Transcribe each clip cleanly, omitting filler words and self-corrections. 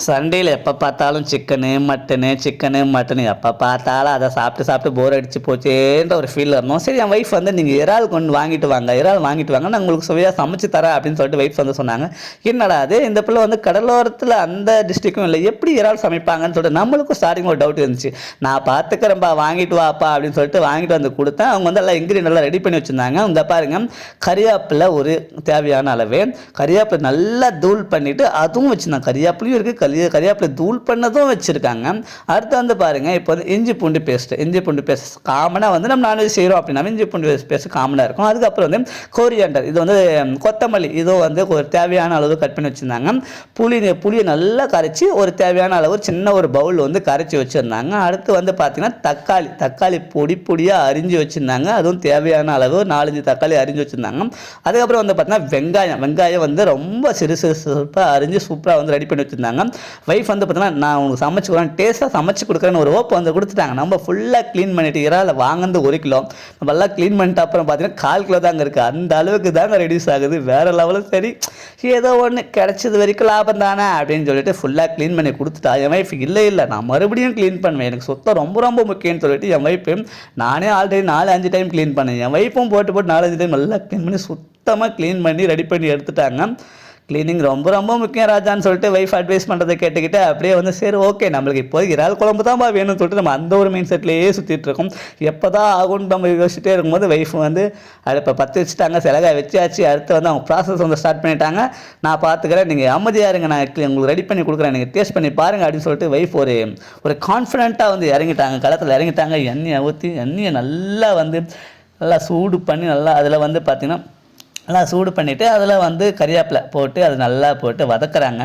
சண்டேல எப்போ பார்த்தாலும் சிக்கனு மட்டனு எப்போ பார்த்தாலும் அதை சாப்பிட்டு சாப்பிட்டு போர் அடிச்சு போச்சேன்ற ஒரு ஃபீல் இருந்தோம். சரி, என் ஒய்ஃப் வந்து நீங்கள் இறால் வாங்கிட்டு வாங்க நான் உங்களுக்கு சுவையாக சமைச்சு தரேன் அப்படின்னு சொல்லிட்டு ஒய்ஃப் வந்து சொன்னாங்க. என்னடா அது, இந்த பிள்ளை வந்து கடலோரத்தில் அந்த டிஸ்ட்ரிக்கும் இல்லை, எப்படி இறால் சமைப்பாங்கன்னு சொல்லிட்டு நம்மளுக்கும் ஸ்டார்டிங் ஒரு டவுட் இருந்துச்சு. நான் பார்த்துக்கிறேன்ப்பா, வாங்கிட்டு வாப்பா அப்படின்னு சொல்லிட்டு வாங்கிட்டு வந்து கொடுத்தேன். அவங்க வந்து எல்லாம் இன்க்ரீடியன்ட் எல்லாம் ரெடி பண்ணி வச்சுருந்தாங்க. இந்த பாருங்க, கறியாப்பில் ஒரு தேவையான அளவு கறியாப்பில் நல்லா தூள் பண்ணிவிட்டு அதுவும் வச்சுருந்தாங்க. கறியாப்பிலையும் இருக்குது, கறியாப்பிலை தூள் பண்ணதும் வச்சுருக்காங்க. அடுத்து வந்து பாருங்கள், இப்போ வந்து இஞ்சி பூண்டு பேஸ்ட் காமனாக வந்து நம்ம நான்வெஜ் செய்கிறோம் அப்படின்னா இஞ்சி பூண்டு பேஸ்ட் காமனாக இருக்கும். அதுக்கப்புறம் வந்து கோரியாண்டர், இது வந்து கொத்தமல்லி, இதுவும் வந்து ஒரு தேவையான அளவு கட் பண்ணி வச்சுருந்தாங்க. புளியை நல்லா கரைச்சி ஒரு தேவையான அளவு சின்ன ஒரு பவுல் வந்து கரைச்சி வச்சுருந்தாங்க. அடுத்து வந்து பார்த்திங்கன்னா தக்காளி பொடியாக அரிஞ்சு வச்சுருந்தாங்க. அதுவும் தேவையான அளவு 4-5 தக்காளி அரிஞ்சு வச்சுருந்தாங்க. அதுக்கப்புறம் வந்து பார்த்திங்கன்னா வெங்காயம் வந்து ரொம்ப சிறுப்பாக அரிஞ்சு சூப்பராக வந்து ரெடி பண்ணி வச்சுருந்தாங்க. வைஃப் வந்து பார்த்தீங்கன்னா, நான் உங்களுக்கு சமைச்சு கொடுக்குறேன், டேஸ்ட்டாக சமைச்சு கொடுக்குறேன்னு ஒரு ஓப்பு வந்து கொடுத்துட்டாங்க. நம்ம ஃபுல்லாக க்ளீன் பண்ணிட்டு இறால் வாங்கினது 1 கிலோ, நம்ம எல்லாம் க்ளீன் பண்ணிட்டு அப்புறம் பார்த்தீங்கன்னா 1/4 கிலோ தாங்க இருக்குது. அந்த அளவுக்கு தாங்க ரெடியூஸ் ஆகுது. வேறு லெவலும் சரி, ஏதோ ஒன்று கிடச்சது வரைக்கும் லாபம் தானே அப்படின்னு சொல்லிட்டு ஃபுல்லாக க்ளீன் பண்ணி கொடுத்துட்டா. என் வைஃப் இல்லை நான் மறுபடியும் க்ளீன் பண்ணுவேன், எனக்கு சுத்தம் ரொம்ப ரொம்ப முக்கியம்னு சொல்லிட்டு என் வைஃப், நானே ஆல்ரெடி 4-5 டைம் க்ளீன் பண்ணேன், என் வைஃபும் போட்டு 4-5 டைம் நல்லா க்ளீன் பண்ணி சுத்தமாக க்ளீன் பண்ணி ரெடி பண்ணி எடுத்துட்டாங்க. க்ளீனிங் ரொம்ப ரொம்ப முக்கியம் ராஜான்னு சொல்லிட்டு வைஃப் அட்வைஸ் பண்ணுறதை கேட்டுக்கிட்டு அப்படியே வந்து சரி ஓகே, நம்மளுக்கு இப்போது இறால் குழம்பு தான் வேணும்னு சொல்லிட்டு நம்ம அந்த ஒரு மைண்ட் செட்லேயே சுற்றிட்டு இருக்கோம். எப்போ தான் ஆகும்னு நம்ம யோசிச்சுட்டே இருக்கும்போது வைஃப் வந்து அடுப்பை பற்ற வச்சுட்டாங்க, சிலகாய் வச்சாச்சு. அடுத்து வந்து அவங்க ப்ராசஸ் வந்து ஸ்டார்ட் பண்ணிட்டாங்க. நான் பார்த்துக்கிறேன், நீங்கள் அமைதியாக இருங்க, நான் உங்களுக்கு ரெடி பண்ணி கொடுக்குறேன், நீங்கள் டேஸ்ட் பண்ணி பாருங்கள் அப்படின்னு சொல்லிட்டு வைஃப் ஒரு கான்ஃபிடென்ட்டாக வந்து இறங்கிட்டாங்க, களத்தில் இறங்கிட்டாங்க. எண்ணெயை நல்லா சூடு பண்ணி நல்லா அதில் வந்து பார்த்திங்கன்னா நல்லா சூடு பண்ணிவிட்டு அதில் வந்து கறிவேப்பிலை போட்டு அது நல்லா போட்டு வதக்குறாங்க.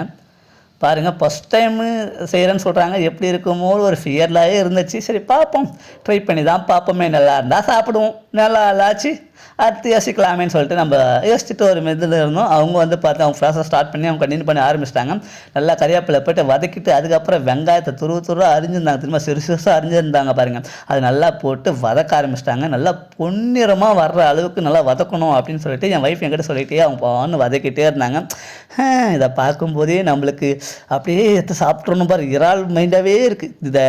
பாருங்கள், ஃபஸ்ட் டைமு செய்கிறேன்னு சொல்கிறாங்க, எப்படி இருக்குமோ ஒரு ஃபியர்லாகவே இருந்துச்சு. சரி பார்ப்போம், ட்ரை பண்ணி தான் பார்ப்போமே, நல்லா இருந்தால் சாப்பிடுவோம், நல்லா இல்லாச்சு அடுத்து யோசிக்கலாமேன்னு சொல்லிட்டு நம்ம யோசிச்சுட்டு ஒரு இதில் இருந்தோம். அவங்க வந்து பார்த்து அவங்க ப்ராசஸ் ஸ்டார்ட் பண்ணி அவங்க கண்டினியூ பண்ணி ஆரம்பிச்சிட்டாங்க. நல்லா கறிவேப்பிலை போட்டு வதக்கிட்டு அதுக்கப்புறம் வெங்காயத்தை துருவ அரிஞ்சிருந்தாங்க, திரும்ப சிறுசாக அரிஞ்சிருந்தாங்க பாருங்கள், அது நல்லா போட்டு வதக்க ஆரம்பிச்சிட்டாங்க. நல்லா பொன்னிறமாக வர்ற அளவுக்கு நல்லா வதக்கணும் அப்படின்னு சொல்லிட்டு என் வைஃப் என்கிட்ட சொல்லிகிட்டே அவங்க பான்னு வதக்கிட்டே இருந்தாங்க. இதை பார்க்கும்போதே நம்மளுக்கு அப்படியே எடுத்து சாப்பிட்றணும் பாரு, இறால் மைண்டாகவே இருக்குது. இதை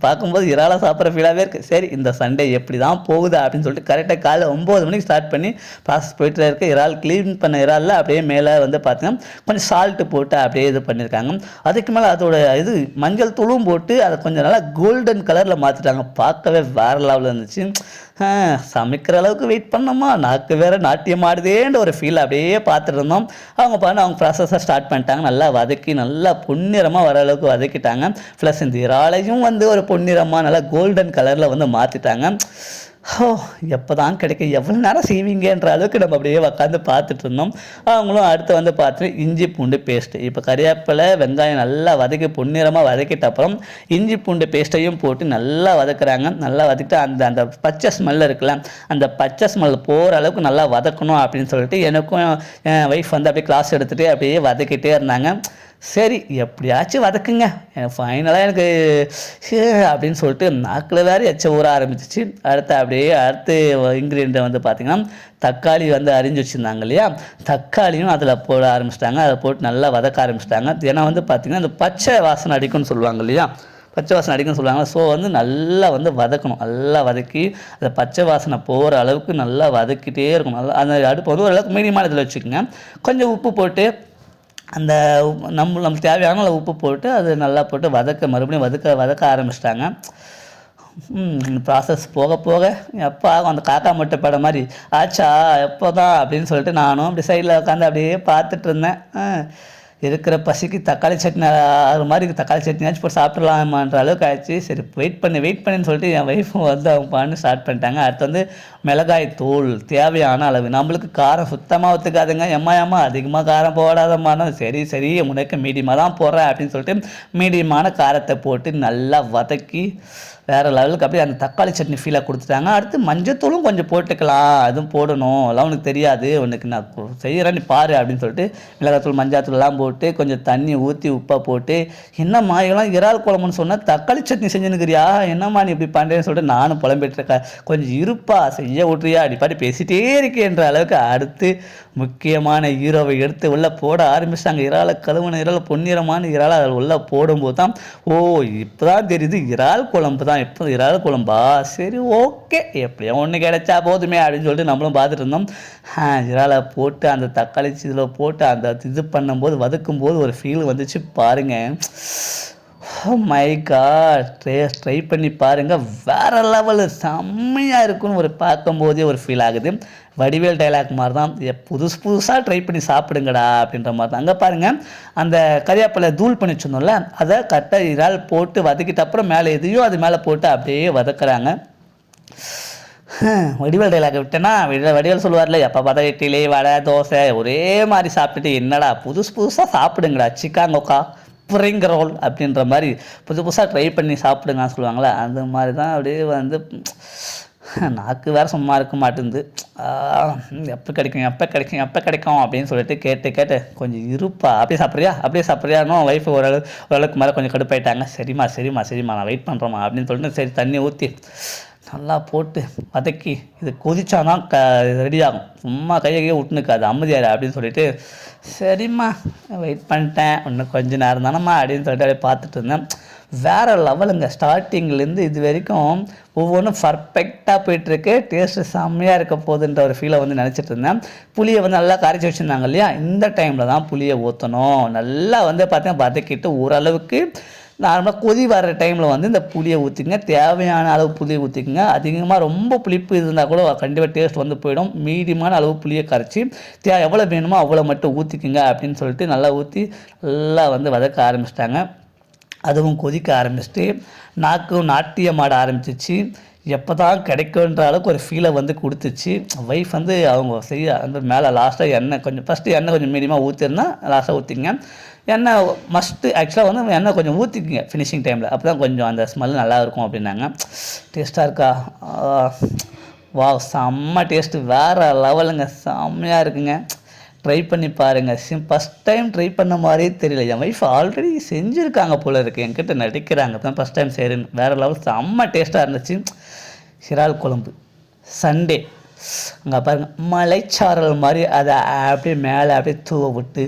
பார்க்கும்போது இறாலாக சாப்பிட்ற ஃபீலாகவே இருக்குது. சரி, இந்த சண்டே எப்படி தான் போகுது அப்படின்னு சொல்லிட்டு கரெக்டாக காலைல 9 மணிக்கு ஸ்டார்ட் பண்ணி ப்ராசஸ் போய்ட்டு இருக்க. இறால் க்ளீன் பண்ண இறாலில் அப்படியே மேலே வந்து பார்த்தீங்கன்னா கொஞ்சம் சால்ட்டு போட்டு அப்படியே இது பண்ணியிருக்காங்க. அதுக்கு மேலே அதோட மஞ்சள் தூளும் போட்டு அதை கொஞ்சம் நல்லா கோல்டன் கலரில் மாற்றிட்டாங்க. பார்க்கவே வேறு லெவலில் இருந்துச்சு. சமைக்கிற அளவுக்கு வெயிட் பண்ணோமா, நாக்கு வேறு நாட்டியம் ஆடுதேன்ற ஒரு ஃபீல் அப்படியே பார்த்துட்டு இருந்தோம். அவங்க ப்ராசஸை ஸ்டார்ட் பண்ணிட்டாங்க. நல்லா வதக்கி நல்லா பொன்னிறமாக வர அளவுக்கு வதக்கிட்டாங்க. ப்ளஸ் இந்த இறாலையும் வந்து ஒரு பொன்னிறமாக நல்லா கோல்டன் கலரில் வந்து மாற்றிட்டாங்க. எப்போ தான் கிடைக்கும், எவ்வளோ நேரம் செய்வீங்கன்ற அளவுக்கு நம்ம அப்படியே உட்காந்து பார்த்துட்டு இருந்தோம். அவங்களும் அடுத்து வந்து பார்த்து இஞ்சி பூண்டு பேஸ்ட்டு, இப்போ கறிவேப்பிலை வெங்காயம் நல்லா வதக்கி பொன்னிறமாக வதக்கிட்ட அப்புறம் இஞ்சி பூண்டு பேஸ்ட்டையும் போட்டு நல்லா வதக்குறாங்க. நல்லா வதக்கிட்டு அந்த பச்சை ஸ்மெல் இருக்குல்ல, அந்த பச்சை ஸ்மெல் போகிற அளவுக்கு நல்லா வதக்கணும் அப்படின்னு சொல்லிட்டு எனக்கும் என் ஒய்ஃப் வந்து அப்படியே கிளாஸ் எடுத்துகிட்டு அப்படியே வதக்கிட்டே இருந்தாங்க. சரி, எப்படியாச்சும் வதக்குங்க, ஃபைனலாக எனக்கு அப்படின்னு சொல்லிட்டு நாக்கில் வேறு எச்ச ஊற ஆரம்பிச்சிச்சு. அடுத்து இன்க்ரீடியண்ட்டை வந்து பார்த்திங்கன்னா தக்காளி வந்து அரிஞ்சு வச்சுருந்தாங்க இல்லையா, தக்காளியும் அதில் போட ஆரம்பிச்சிட்டாங்க. அதை போட்டு நல்லா வதக்க ஆரம்பிச்சிட்டாங்க. ஏன்னா வந்து பார்த்திங்கன்னா அந்த பச்சை வாசனை அடிக்கும்னு சொல்லுவாங்க இல்லையா, பச்சை வாசனை அடிக்கும்னு சொல்லுவாங்க. ஸோ வந்து நல்லா வந்து வதக்கணும், நல்லா வதக்கி அந்த பச்சை வாசனை போகிற அளவுக்கு நல்லா வதக்கிட்டே இருக்கணும். நல்லா அந்த அடுப்பு வந்து ஓரளவுக்கு மீடியமான இதில் வச்சுக்கோங்க. கொஞ்சம் உப்பு போட்டு நம்மளுக்கு தேவையான உப்பு போட்டு அது நல்லா போட்டு மறுபடியும் வதக்க ஆரம்பிச்சிட்டாங்க. ப்ராசஸ் போக போக எப்போ ஆகும், அந்த காக்கா மட்டை படம் மாதிரி ஆச்சா எப்போ தான் அப்படின்னு சொல்லிட்டு நானும் அப்படி சைடில் உட்காந்து அப்படியே பார்த்துட்டு இருந்தேன். இருக்கிற பசிக்கு தக்காளி சட்னி ஆகிற மாதிரி தக்காளி சட்னியாச்சும் போட்டு சாப்பிட்றலாமான்ற அளவுக்கு ஆயிடுச்சு. சரி வெயிட் பண்ணின்னு சொல்லிட்டு என் ஒய்ஃபும் வந்து அவங்க பண்ணி ஸ்டார்ட் பண்ணிட்டாங்க. அடுத்து வந்து மிளகாய் தூள் தேவையான அளவு, நம்மளுக்கு காரம் சுத்தமாக ஒத்துக்காதுங்க, எம்மா அதிகமாக காரம் போடாதம்மானா சரி உனக்கு மீடியமாக தான் போடுறேன் அப்படின்னு சொல்லிட்டு மீடியமான காரத்தை போட்டு நல்லா வதக்கி வேறு லெவலுக்கு அப்படியே அந்த தக்காளி சட்னி ஃபீலாக கொடுத்துட்டாங்க. அடுத்து மஞ்சத்தூளும் கொஞ்சம் போட்டுக்கலாம், அதுவும் போடணும், அதெல்லாம் உனக்கு தெரியாது, உனக்கு நான் செய்கிறேன் நீ பாரு அப்படின்னு சொல்லிட்டு மிளகாத்தூள் மஞ்சாத்தூள்லாம் போட்டு கொஞ்சம் தண்ணி ஊற்றி உப்பை போட்டு, என்னம்மா இதெல்லாம் இறால் குழம்புன்னு சொன்னால் தக்காளி சட்னி செஞ்சுன்னுக்கிறியா, என்னம்மா நீ இப்படி பண்ணுறேன்னு சொல்லிட்டு நானும் புலம்பிட்டுருக்கேன். கொஞ்சம் இருப்பா, செய்ய நீயே விட்றியா அடிப்பாடி பேசிகிட்டே இருக்கேன்ற அளவுக்கு அடுத்து முக்கியமான ஹீரோவை எடுத்து உள்ளே போட ஆரம்பிச்சிட்டாங்க. இறாலை கழுவுன இறால் பொன்னிறமான இறால் அதில் உள்ளே போடும்போது தான் இப்போ தான் தெரியுது இறால் குழம்பு தான். இப்போ இறால் குழம்பா, சரி ஓகே எப்படியோ ஒன்று கிடைச்சா போதுமே அப்படின்னு சொல்லிட்டு நம்மளும் பார்த்துட்டு இருந்தோம். இறாலை போட்டு அந்த தக்காளி இதில் போட்டு அந்த இது பண்ணும்போது வதக்கும்போது ஒரு ஃபீல் வந்துச்சு பாருங்கள். மை காட், ட்ரை பண்ணி பாருங்கள், வேறு லெவலு செம்மையாக இருக்குன்னு ஒரு பார்க்கும்போதே ஒரு ஃபீல் ஆகுது. வடிவேல் டைலாக் மாதிரி தான், புதுசாக ட்ரை பண்ணி சாப்பிடுங்கடா அப்படின்ற மாதிரி தான். அங்கே பாருங்கள், அந்த கறியாப்பிலை தூள் பண்ணி வச்சுருந்தோம்ல, அதை கரெக்டாக இறால் போட்டு வதக்கிட்ட அப்புறம் மேலே எதையோ அது மேலே போட்டு அப்படியே வதக்குறாங்க. வடிவேல் டைலாக் விட்டேன்னா வடிவேல் சொல்லுவார்ல, எப்போ பார்த்தா இட்லி வடை தோசை ஒரே மாதிரி சாப்பிட்டுட்டு என்னடா புதுசாக சாப்பிடுங்கடா சிக்காங்கோக்கா ஸ்ப்ரிங் ரோல் அப்படின்ற மாதிரி புதுசாக ட்ரை பண்ணி சாப்பிடுங்கன்னு சொல்லுவாங்களே, அந்த மாதிரி தான் அப்படியே வந்து நாக்கு வேறு சும்மா இருக்க மாட்டேங்குது. எப்போ கிடைக்கும் அப்படின்னு சொல்லிட்டு கேட்டு கொஞ்சம் இருப்பா அப்படியே சாப்பிட்றியானோ ஒய்ஃபு ஓரளவுக்கு மேலே கொஞ்சம் கடுப்பாயிட்டாங்க. சரிம்மா நான் வெயிட் பண்ணுறோம்மா அப்படின்னு சொல்லிட்டு சரி தண்ணி ஊற்றி நல்லா போட்டு வதக்கி இது கொதிச்சாதான் ரெடி ஆகும். சும்மா கையை விட்டுனுக்காது அமைதியாரு அப்படின்னு சொல்லிட்டு சரிம்மா வெயிட் பண்ணிட்டேன், இன்னும் கொஞ்சம் நேரம் தானம்மா அப்படின்னு சொல்லிட்டு அப்படியே பார்த்துட்டு இருந்தேன். வேறு லெவலுங்க. ஸ்டார்டிங்லேருந்து இது வரைக்கும் ஒவ்வொன்றும் பர்ஃபெக்டாக போயிட்டுருக்கு. டேஸ்ட்டு செம்மையாக இருக்க போகுதுன்ற ஒரு ஃபீலை வந்து நினச்சிட்டு இருந்தேன். புளியை வந்து நல்லா கரைச்சி வச்சுருந்தாங்க இல்லையா, இந்த டைமில் தான் புளியை ஊற்றணும். நல்லா வந்து பார்த்தீங்கன்னா வதக்கிட்டு ஓரளவுக்கு நார்மலாக கொதி வர்ற டைமில் வந்து இந்த புளியை ஊற்றிங்க, தேவையான அளவு புளியை ஊற்றிக்குங்க. அதிகமாக ரொம்ப புளிப்பு இருந்தால் கூட கண்டிப்பாக டேஸ்ட் வந்து போயிடும். மீடியமான அளவு புளியை கரைச்சி எவ்வளோ வேணுமோ அவ்வளோ மட்டும் ஊற்றிக்குங்க அப்படின்னு சொல்லிட்டு நல்லா ஊற்றி நல்லா வந்து வதக்க ஆரம்பிச்சிட்டாங்க. அதுவும் கொதிக்க ஆரம்பிச்சுட்டு நாட்டியம் ஆட ஆரம்பிச்சிச்சு. எப்போ தான் கிடைக்குன்ற அளவுக்கு ஒரு ஃபீலை வந்து கொடுத்துச்சு. ஒய்ஃப் வந்து அவங்க அந்த மேலே லாஸ்ட்டாக எண்ணெய் கொஞ்சம் மீடியமாக ஊற்றிருந்தா லாஸ்ட்டாக ஊற்றிங்க. எண்ணெய் மஸ்ட்டு ஆக்சுவலாக வந்து எண்ணெய் கொஞ்சம் ஊற்றிக்குங்க ஃபினிஷிங் டைமில், அப்போ தான் கொஞ்சம் அந்த ஸ்மெல் நல்லா இருக்கும் அப்படின்னாங்க. டேஸ்ட்டாக இருக்கா? வா செம்ம டேஸ்ட்டு, வேறு லெவலுங்க, செம்மையாக இருக்குங்க. ட்ரை பண்ணி பாருங்கள். ஃபஸ்ட் டைம் ட்ரை பண்ண மாதிரியே தெரியல. என் ஒய்ஃப் ஆல்ரெடி செஞ்சுருக்காங்க போல இருக்குது, என்கிட்ட நடிக்கிறாங்க தான் ஃபஸ்ட் டைம் செய்கிறேன்னு. வேறு லெவல் செம்ம டேஸ்ட்டாக இருந்துச்சு. இறால் குழம்பு சண்டே அங்கே பாருங்கள், மலைச்சாரல் மாதிரி அதை அப்படியே மேலே அப்படியே தூவ விட்டு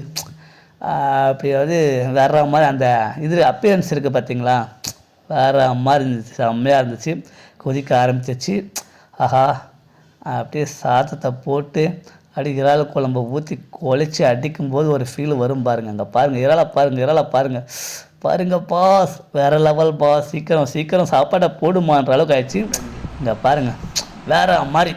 அப்படியாவது வேற மாதிரி அந்த இது அப்பியரன்ஸ் இருக்குது பார்த்தீங்களா, வேறு மாதிரி இருந்துச்சு, செம்மையாக இருந்துச்சு. கொதிக்க ஆரம்பிச்சிச்சு. ஆஹா, அப்படியே சாதத்தை போட்டு அப்படி இறால் குழம்பை ஊற்றி குழச்சி அடிக்கும்போது ஒரு ஃபீல் வரும் பாருங்கள். அங்கே பாருங்கள், இறாலை பாருங்கள் பாஸ், வேறு லெவல் பாஸ், சீக்கிரம் சாப்பாடை போடுமான்ற அளவுக்கு ஆயிடுச்சு. இங்கே பாருங்கள், வேறு மாதிரி